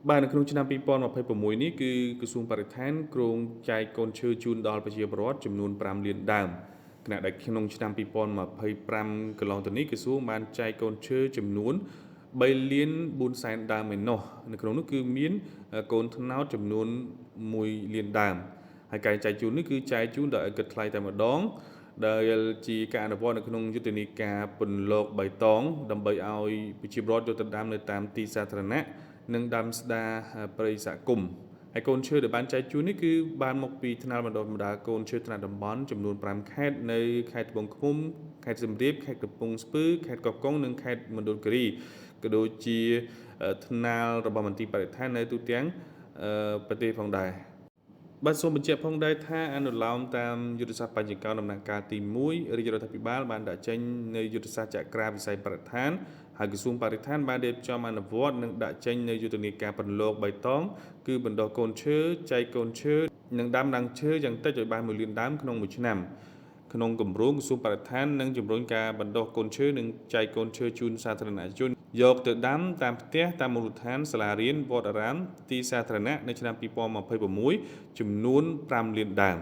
បាទនៅក្នុងឆ្នាំ2026នេះគឺក្រសួងបរិស្ថានគ្រោងចែកកូនឈើជូនដល់ប្រជាពលរដ្ឋចំនួន5លានដើមខណៈដែលក្នុងឆ្នាំ2025កន្លងទៅនេះក្រសួងបានចែកកូនឈើចំនួន3លាន4សែនដើមឯណោះនៅក្នុងនោះគឺមានកូនត្នោតចំនួន1លានដើមហើយការចែកជូននេះគឺចែកជូនដោយឥតគិតថ្លៃតែម្ដងដែលជាការអនុវត្តនៅក្នុងយុទ្ធនាការពន្លកបៃតងដើម្បីឲ្យប្រជាពលរដ្ឋយកទៅដាំនៅតាមទីសាធារណៈនិងដាំស្ដារព្រៃសហគមន៍ហើយកូនឈើដែលបានចែកជូននេះគឺបានមកពីថ្នាលបណ្ដុះបណ្ដាលកូនឈើថ្នាក់តំបន់ចំនួន5ខេត្តនៅខេត្តត្បូងឃ្មុំខេត្តសៀមរាបខេត្តកំពង់ស្ពឺខេត្តកោះកុងនិងខេត្តមណ្ឌលគិរីក៏ដូចជាថ្នាលរបស់មន្ទីរបរិស្ថាននៅទូទាំងប្រទេសផងដែរបាទសូមបញ្ជាក់ផងដែរថាអនុលោមតាមយុទ្ធសាស្ត្របញ្ញកោដំណាក់កាលទី1រាជរដ្ឋាភិបាលបានដាក់ចេញនៅយុទ្ធសាស្ត្រចក្រាវិស័យបរិស្ថានហើយក្រសួងបរិស្ថានបានរៀបចំអនុវត្តនិងដាក់ចេញនៅយុទ្ធនាការពន្លកបៃតងគឺបណ្ដុះកូនឈើចែកកូនឈើនិងដាំដើមឈើយ៉ាងតិចឲ្យបាន1លានដើមក្នុងមួយឆ្នាំក្នុងគម្រោងក្រសួងបរិស្ថាននិងជំរុញការបណ្ដុះកូនឈើនិងចែកកូនឈើជូនសាធារណជនយកទៅដាំតាមផ្ទះតាមមូលដ្ឋានសាលារៀនវត្តអារាមទីសាធារណៈនៅឆ្នាំ2026ចំនួន5លានដើម